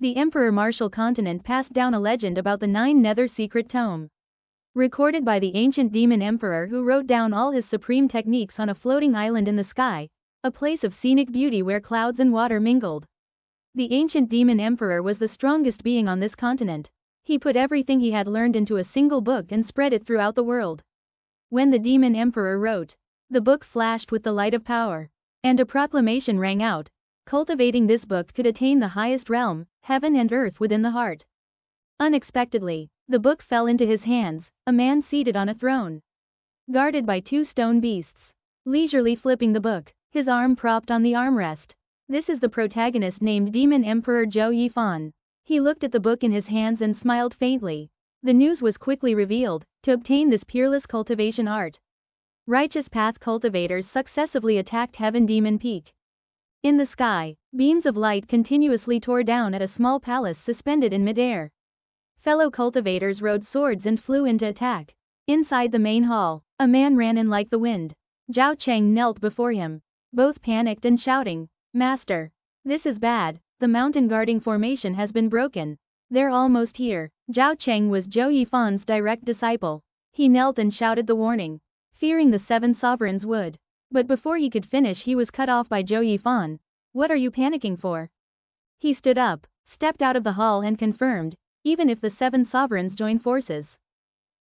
The Emperor Martial Continent passed down a legend about the 9 Nether secret tome. Recorded by the ancient demon emperor who wrote down all his supreme techniques on a floating island in the sky, a place of scenic beauty where clouds and water mingled. The ancient demon emperor was the strongest being on this continent. He put everything he had learned into a single book and spread it throughout the world. When the demon emperor wrote, the book flashed with the light of power, and a proclamation rang out. Cultivating this book could attain the highest realm, heaven and earth within the heart. Unexpectedly, the book fell into his hands, a man seated on a throne, guarded by 2 stone beasts, leisurely flipping the book, his arm propped on the armrest. This is the protagonist named Demon Emperor Zhou Yifan. He looked at the book in his hands and smiled faintly. The news was quickly revealed. To obtain this peerless cultivation art, righteous path cultivators successively attacked Heaven Demon Peak. In the sky, beams of light continuously tore down at a small palace suspended in midair. Fellow cultivators rode swords and flew into attack. Inside the main hall, a man ran in like the wind. Zhao Cheng knelt before him, both panicked and shouting, "Master! This is bad, the mountain guarding formation has been broken. They're almost here." Zhao Cheng was Zhou Yifan's direct disciple. He knelt and shouted the warning, fearing the 7 sovereigns would. But before he could finish he was cut off by Zhou Yifan. "What are you panicking for?" He stood up, stepped out of the hall and confirmed, "Even if the 7 sovereigns join forces,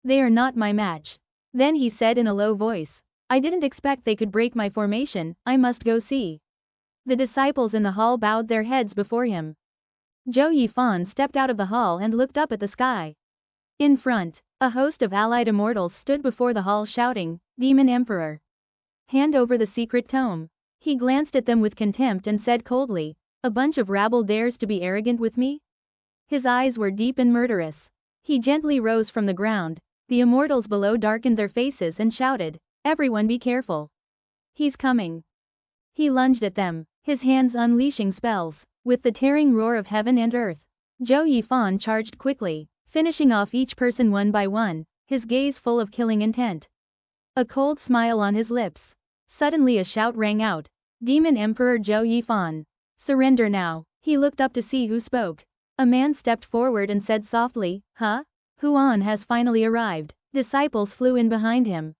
they are not my match." Then he said in a low voice, "I didn't expect they could break my formation, I must go see." The disciples in the hall bowed their heads before him. Zhou Yifan stepped out of the hall and looked up at the sky. In front, a host of allied immortals stood before the hall shouting, "Demon Emperor! Hand over the secret tome." He glanced at them with contempt and said coldly, "A bunch of rabble dares to be arrogant with me?" His eyes were deep and murderous. He gently rose from the ground. The immortals below darkened their faces and shouted, "Everyone be careful. He's coming." He lunged at them, his hands unleashing spells. With the tearing roar of heaven and earth, Zhou Yifan charged quickly, finishing off each person one by one, his gaze full of killing intent. A cold smile on his lips. Suddenly a shout rang out, "Demon Emperor Zhou Yifan! Surrender now!" He looked up to see who spoke. A man stepped forward and said softly, "Huh? Huan has finally arrived." Disciples flew in behind him.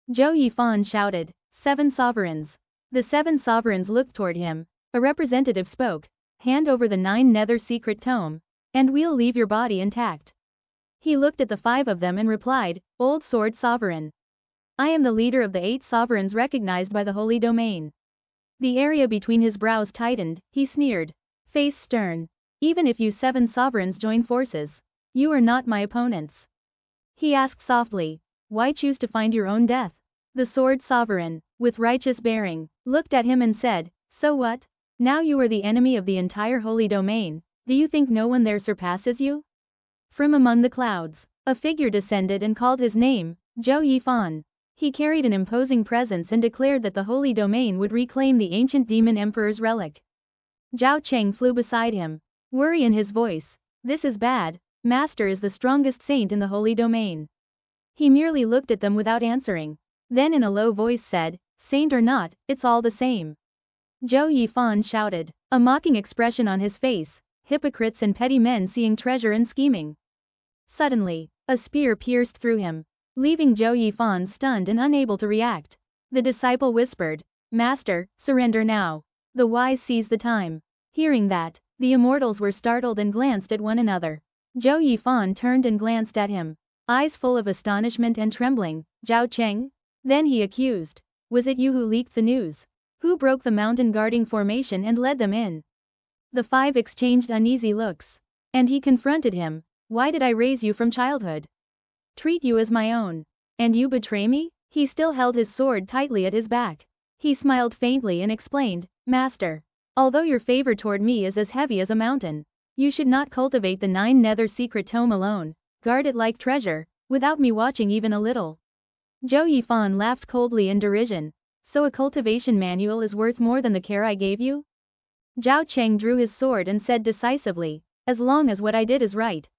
Zhou Yifan shouted, "7 sovereigns." The 7 sovereigns looked toward him. A representative spoke, "Hand over the 9 Nether secret tome, and we'll leave your body intact." He looked at the 5 of them and replied, "Old Sword Sovereign. I am the leader of the 8 sovereigns recognized by the holy domain." The area between his brows tightened, he sneered, face stern, "Even if you 7 sovereigns join forces, you are not my opponents." He asked softly, "Why choose to find your own death?" The Sword Sovereign, with righteous bearing, looked at him and said, "So what? Now you are the enemy of the entire holy domain, do you think no one there surpasses you?" From among the clouds, a figure descended and called his name, Zhou Yifan. He carried an imposing presence and declared that the holy domain would reclaim the ancient demon emperor's relic. Zhao Cheng flew beside him, worry in his voice, "This is bad, Master is the strongest saint in the holy domain." He merely looked at them without answering. Then in a low voice said, "Saint or not, it's all the same." Zhou Yifan shouted, a mocking expression on his face, "Hypocrites and petty men seeing treasure and scheming." Suddenly, a spear pierced through him, leaving Zhou Yifan stunned and unable to react. The disciple whispered, "Master, surrender now. The wise seize the time." Hearing that, the immortals were startled and glanced at one another. Zhou Yifan turned and glanced at him, eyes full of astonishment and trembling, "Zhao Cheng?" Then he accused, "Was it you who leaked the news? Who broke the mountain guarding formation and led them in?" The 5 exchanged uneasy looks. And he confronted him, "Why did I raise you from childhood? Treat you as my own. And you betray me?" He still held his sword tightly at his back. He smiled faintly and explained, "Master, although your favor toward me is as heavy as a mountain, you should not cultivate the 9 Nether secret tome alone, guard it like treasure, without me watching even a little." Zhou Yifan laughed coldly in derision, "So a cultivation manual is worth more than the care I gave you?" Zhao Cheng drew his sword and said decisively, "As long as what I did is right,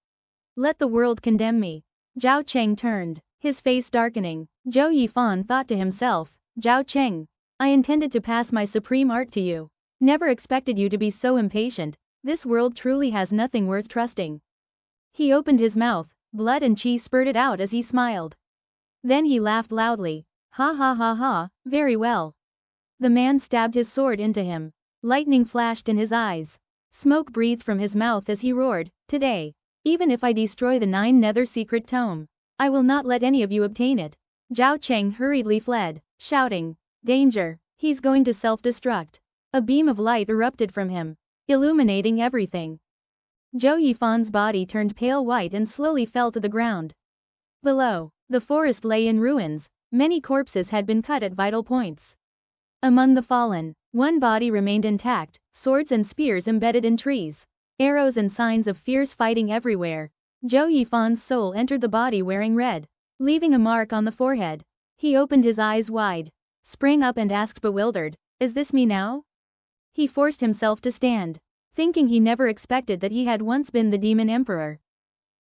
let the world condemn me." Zhao Cheng turned, his face darkening. Zhou Yifan thought to himself, "Zhao Cheng, I intended to pass my supreme art to you. Never expected you to be so impatient, This world truly has nothing worth trusting. He opened his mouth, blood and chi spurted out as he smiled. Then he laughed loudly. Ha ha ha ha, very well. The man stabbed his sword into him. Lightning flashed in his eyes. Smoke breathed from his mouth as he roared, today, even if I destroy the 9 nether secret tome, I will not let any of you obtain it. Zhao Cheng hurriedly fled, shouting, danger, he's going to self-destruct. A beam of light erupted from him, illuminating everything. Zhou Yifan's body turned pale white and slowly fell to the ground. Below, the forest lay in ruins, many corpses had been cut at vital points. Among the fallen, one body remained intact, swords and spears embedded in trees, arrows and signs of fierce fighting everywhere. Zhou Yifan's soul entered the body wearing red, leaving a mark on the forehead. He opened his eyes wide, sprang up and asked bewildered, is this me now? He forced himself to stand, thinking he never expected that he had once been the demon emperor.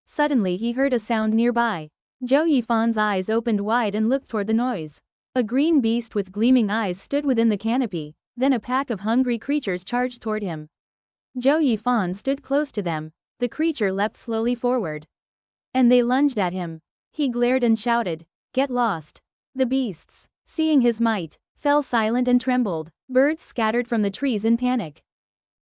Suddenly he heard a sound nearby. Zhou Yifan's eyes opened wide and looked toward the noise. A green beast with gleaming eyes stood within the canopy, then a pack of hungry creatures charged toward him. Zhou Yifan stood close to them, the creature leapt slowly forward. And they lunged at him. He glared and shouted, get lost. The beasts, seeing his might, fell silent and trembled, birds scattered from the trees in panic.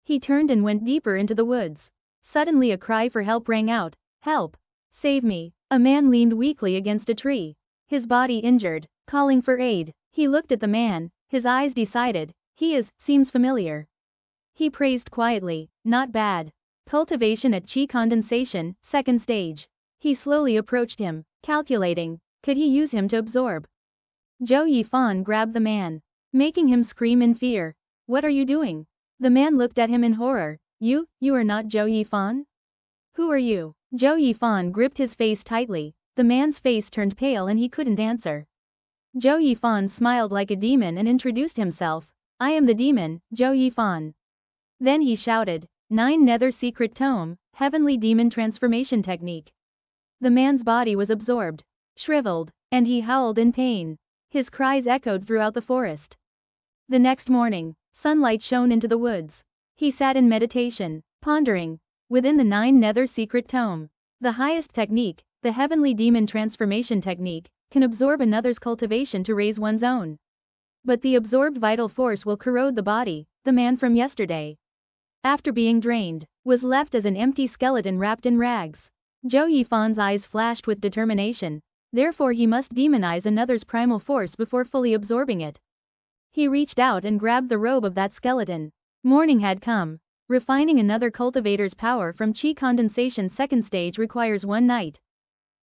He turned and went deeper into the woods. Suddenly a cry for help rang out, help! Save me! A man leaned weakly against a tree, his body injured, calling for aid. He looked at the man, his eyes decided, seems familiar. He praised quietly, not bad. Cultivation at Qi condensation, second stage. He slowly approached him, calculating, could he use him to absorb? Zhou Yifan grabbed the man, making him scream in fear. What are you doing? The man looked at him in horror. You are not Zhou Yifan? Who are you? Zhou Yifan gripped his face tightly, the man's face turned pale and he couldn't answer. Zhou Yifan smiled like a demon and introduced himself. I am the demon, Zhou Yifan. Then he shouted, 9 nether secret tome, heavenly demon transformation technique. The man's body was absorbed, shriveled, and he howled in pain. His cries echoed throughout the forest. The next morning, sunlight shone into the woods. He sat in meditation, pondering. Within the 9 nether secret tome, the highest technique, the heavenly demon transformation technique, can absorb another's cultivation to raise one's own. But the absorbed vital force will corrode the body. The man from yesterday, after being drained, was left as an empty skeleton wrapped in rags. Zhou Yifan's eyes flashed with determination, therefore he must demonize another's primal force before fully absorbing it. He reached out and grabbed the robe of that skeleton. Morning had come. Refining another cultivator's power from Qi condensation second stage requires 1 night.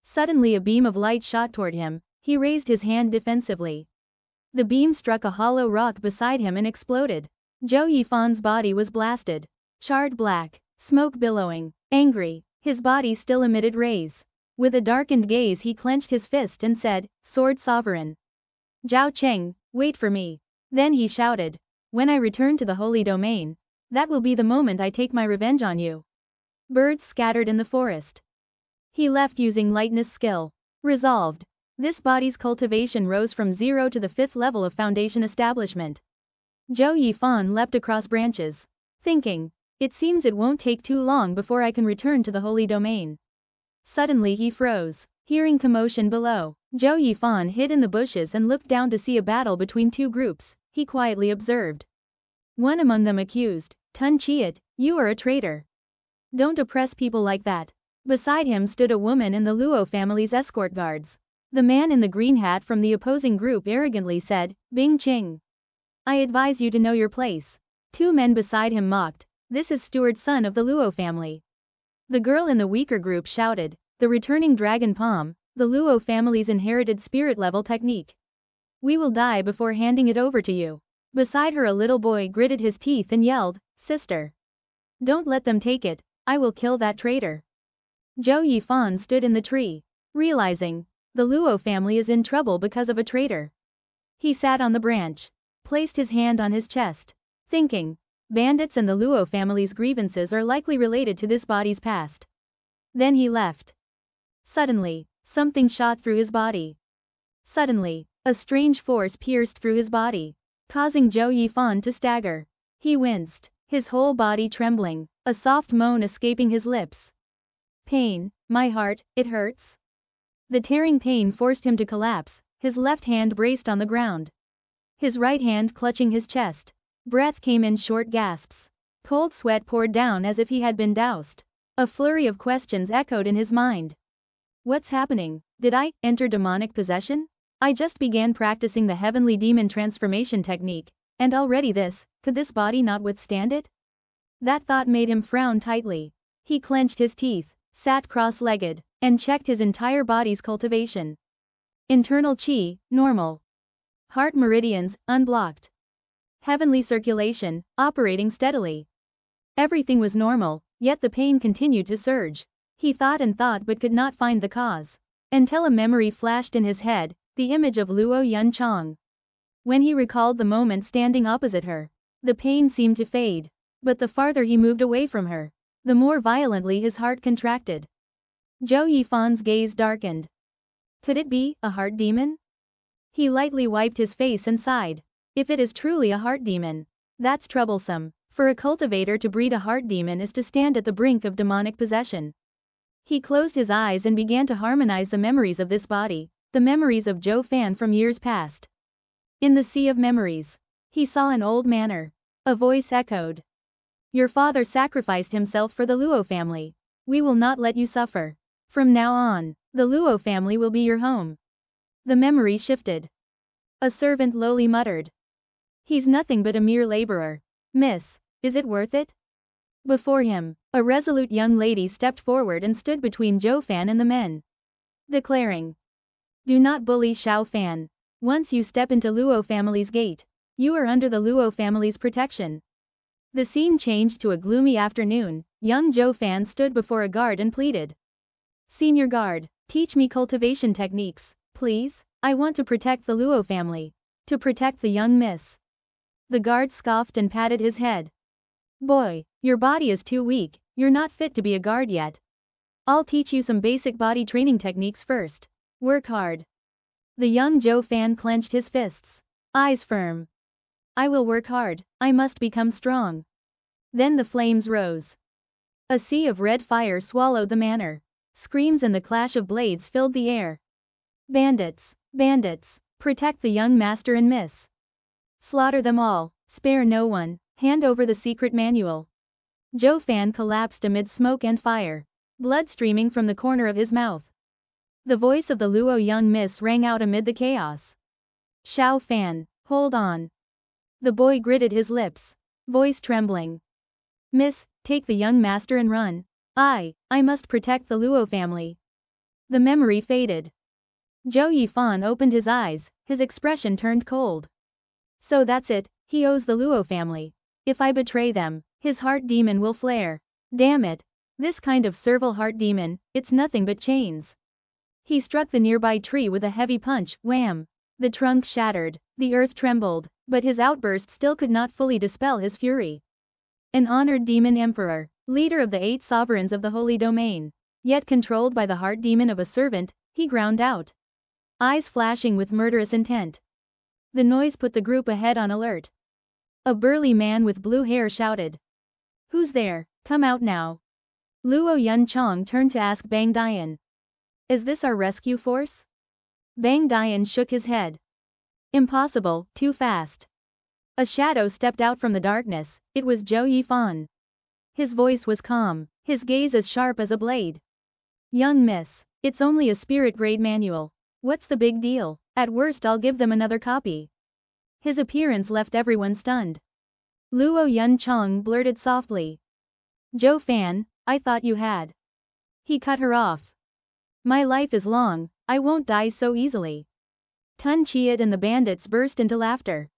Suddenly a beam of light shot toward him, he raised his hand defensively. The beam struck a hollow rock beside him and exploded. Zhou Yifan's body was blasted, charred black, smoke billowing, angry, his body still emitted rays. With a darkened gaze he clenched his fist and said, Sword Sovereign. Zhao Cheng, wait for me. Then he shouted, when I return to the holy domain, that will be the moment I take my revenge on you. Birds scattered in the forest. He left using lightness skill. Resolved. This body's cultivation rose from 0 to the 5th level of foundation establishment. Zhou Yifan leapt across branches, thinking, it seems it won't take too long before I can return to the holy domain. Suddenly he froze, hearing commotion below. Zhou Yifan hid in the bushes and looked down to see a battle between 2 groups. He quietly observed. One among them accused, Tun Chiat, you are a traitor. Don't oppress people like that. Beside him stood a woman in the Luo family's escort guards. The man in the green hat from the opposing group arrogantly said, Bing Qing. I advise you to know your place. 2 men beside him mocked, this is Steward, son of the Luo family. The girl in the weaker group shouted, the returning dragon palm, the Luo family's inherited spirit level technique. We will die before handing it over to you. Beside her a little boy gritted his teeth and yelled, sister. Don't let them take it, I will kill that traitor. Zhou Yifan stood in the tree, realizing, the Luo family is in trouble because of a traitor. He sat on the branch, placed his hand on his chest, thinking, bandits and the Luo family's grievances are likely related to this body's past. Then he left. Suddenly, something shot through his body. Suddenly, a strange force pierced through his body, causing Zhou Yifan to stagger. He winced, his whole body trembling. a soft moan escaping his lips. Pain, my heart, it hurts. The tearing pain forced him to collapse, his left hand braced on the ground. His right hand clutching his chest. Breath came in short gasps. Cold sweat poured down as if he had been doused. A flurry of questions echoed in his mind. What's happening? Did I enter demonic possession? I just began practicing the heavenly demon transformation technique, and already could this body not withstand it? That thought made him frown tightly. He clenched his teeth, sat cross-legged, and checked his entire body's cultivation. Internal chi, normal. Heart meridians, unblocked. Heavenly circulation, operating steadily. Everything was normal, yet the pain continued to surge. He thought and thought but could not find the cause. Until a memory flashed in his head, the image of Luo Yun-chang. When he recalled the moment standing opposite her, the pain seemed to fade. But the farther he moved away from her, the more violently his heart contracted. Zhou Yifan's gaze darkened. Could it be a heart demon? He lightly wiped his face and sighed. If it is truly a heart demon, that's troublesome. For a cultivator to breed a heart demon is to stand at the brink of demonic possession. He closed his eyes and began to harmonize the memories of this body, the memories of Zhou Fan from years past. In the sea of memories, he saw an old manor. A voice echoed. Your father sacrificed himself for the Luo family. We will not let you suffer. From now on, the Luo family will be your home. The memory shifted. A servant lowly muttered. He's nothing but a mere laborer. Miss, is it worth it? Before him, a resolute young lady stepped forward and stood between Zhou Fan and the men, declaring. Do not bully Xiao Fan. Once you step into Luo family's gate, you are under the Luo family's protection. The scene changed to a gloomy afternoon. Young Zhou Fan stood before a guard and pleaded. Senior guard, teach me cultivation techniques, please. I want to protect the Luo family. To protect the young miss. The guard scoffed and patted his head. Boy, your body is too weak, you're not fit to be a guard yet. I'll teach you some basic body training techniques first. Work hard. The young Zhou Fan clenched his fists. Eyes firm. I will work hard, I must become strong. Then the flames rose. A sea of red fire swallowed the manor. Screams and the clash of blades filled the air. Bandits, bandits, protect the young master and miss. Slaughter them all, spare no one, hand over the secret manual. Zhou Fan collapsed amid smoke and fire, blood streaming from the corner of his mouth. The voice of the Luo young miss rang out amid the chaos. Xiao Fan, hold on. The boy gritted his lips, voice trembling. Miss, take the young master and run. I must protect the Luo family. The memory faded. Zhou Yifan opened his eyes, his expression turned cold. So that's it, he owes the Luo family. If I betray them, his heart demon will flare. Damn it. This kind of servile heart demon, it's nothing but chains. He struck the nearby tree with a heavy punch, wham. The trunk shattered, the earth trembled, but his outburst still could not fully dispel his fury. An honored demon emperor, leader of the 8 sovereigns of the holy domain, yet controlled by the heart demon of a servant, he ground out. Eyes flashing with murderous intent. The noise put the group ahead on alert. A burly man with blue hair shouted. Who's there? Come out now. Luo Yun-chang turned to ask Bang Dian. Is this our rescue force? Bang Dian shook his head. Impossible, too fast. A shadow stepped out from the darkness, it was Zhou Yifan. His voice was calm, his gaze as sharp as a blade. Young miss, it's only a spirit-grade manual. What's the big deal? At worst I'll give them another copy. His appearance left everyone stunned. Luo Yun-chang blurted softly. Zhou Fan, I thought you had. He cut her off. My life is long, I won't die so easily. Tun Chiat and the bandits burst into laughter.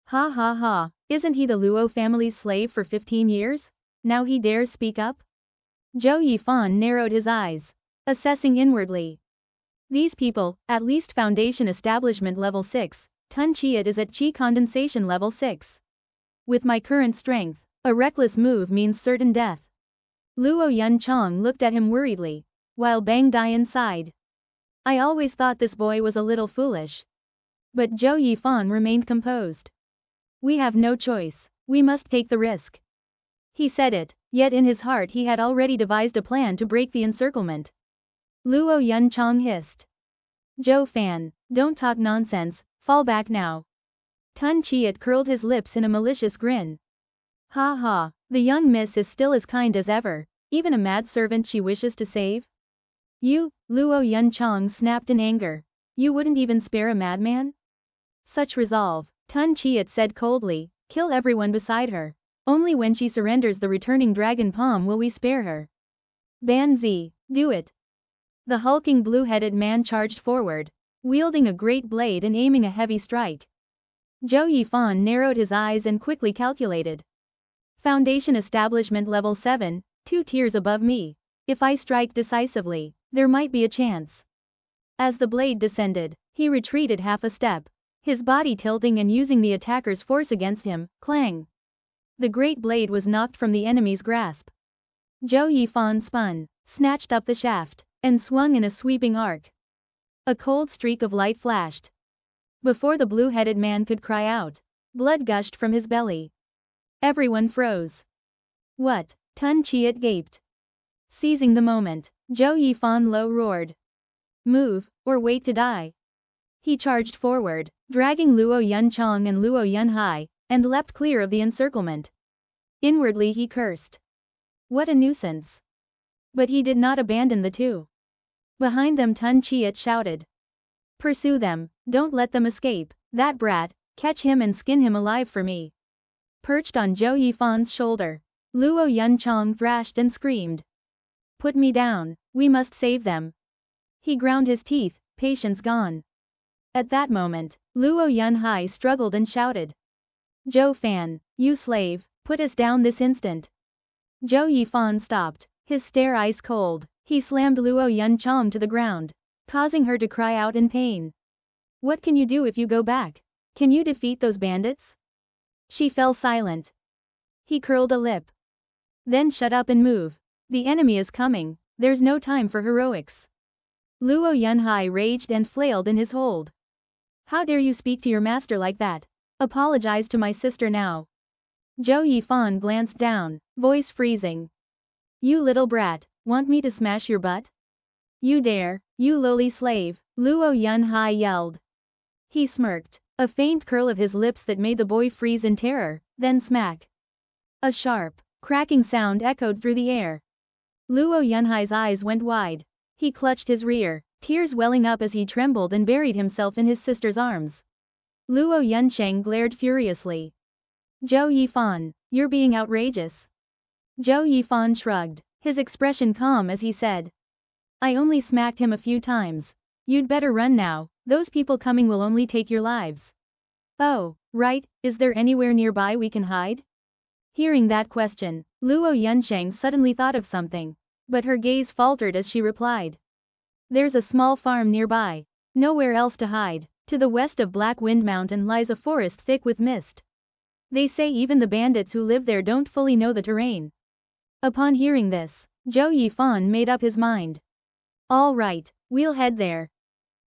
Ha ha ha, isn't he the Luo family's slave for 15 years? Now he dares speak up? Zhou Yifan narrowed his eyes, assessing inwardly. These people, at least foundation establishment level 6, Tun Chiat is at chi condensation level 6. With my current strength, a reckless move means certain death. Luo Yun-chang looked at him worriedly, while Bang Dian sighed. I always thought this boy was a little foolish. But Zhou Yifan remained composed. We have no choice, we must take the risk. He said it, Yet in his heart he had already devised a plan to break the encirclement. Luo Yunchang hissed. Zhou Fan, don't talk nonsense, fall back now. Tun Chiat curled his lips in a malicious grin. Ha ha, the young miss is still as kind as ever, even a mad servant she wishes to save? You, Luo Yunchang snapped in anger. You wouldn't even spare a madman? Such resolve, Tun Chiat said coldly, kill everyone beside her. Only when she surrenders the returning dragon palm will we spare her. Ban Zi, do it. The hulking blue-headed man charged forward, wielding a great blade and aiming a heavy strike. Zhou Yifan narrowed his eyes and quickly calculated. Foundation establishment level 7, 2 tiers above me. If I strike decisively, there might be a chance. As the blade descended, he retreated half a step, his body tilting and using the attacker's force against him. Clang! The great blade was knocked from the enemy's grasp. Zhou Yifan spun, snatched up the shaft, and swung in a sweeping arc. A cold streak of light flashed. Before the blue-headed man could cry out, blood gushed from his belly. Everyone froze. What? Tun Chiat gaped. Seizing the moment, Zhou Yifan low roared. Move, or wait to die. He charged forward, dragging Luo Yunchang and Luo Yunhai, and leapt clear of the encirclement. Inwardly he cursed. What a nuisance. But he did not abandon the two. Behind them Tun Chiat shouted. Pursue them, don't let them escape, that brat, catch him and skin him alive for me. Perched on Zhou Yifan's shoulder, Luo Yunchang thrashed and screamed. Put me down, we must save them. He ground his teeth, patience gone. At that moment, Luo Yunhai struggled and shouted. Zhou Fan, you slave, put us down this instant. Zhou Yifan stopped, his stare ice cold. He slammed Luo Yunchang to the ground, causing her to cry out in pain. What can you do if you go back? Can you defeat those bandits? She fell silent. He curled a lip. Then shut up and move. The enemy is coming, there's no time for heroics. Luo Yunhai raged and flailed in his hold. How dare you speak to your master like that? Apologize to my sister now. Zhou Yifan glanced down, voice freezing. You little brat, want me to smash your butt? You dare, you lowly slave, Luo Yunhai yelled. He smirked, a faint curl of his lips that made the boy freeze in terror, then smack. A sharp, cracking sound echoed through the air. Luo Yunhai's eyes went wide. He clutched his rear, tears welling up as he trembled and buried himself in his sister's arms. Luo Yuncheng glared furiously. Zhou Yifan, you're being outrageous. Zhou Yifan shrugged, his expression calm as he said. I only smacked him a few times. You'd better run now, those people coming will only take your lives. Oh, right, is there anywhere nearby we can hide? Hearing that question, Luo Yuncheng suddenly thought of something, but her gaze faltered as she replied. There's a small farm nearby, nowhere else to hide. To the west of Black Wind Mountain lies a forest thick with mist. They say even the bandits who live there don't fully know the terrain. Upon hearing this, Zhou Yifan made up his mind. All right, we'll head there,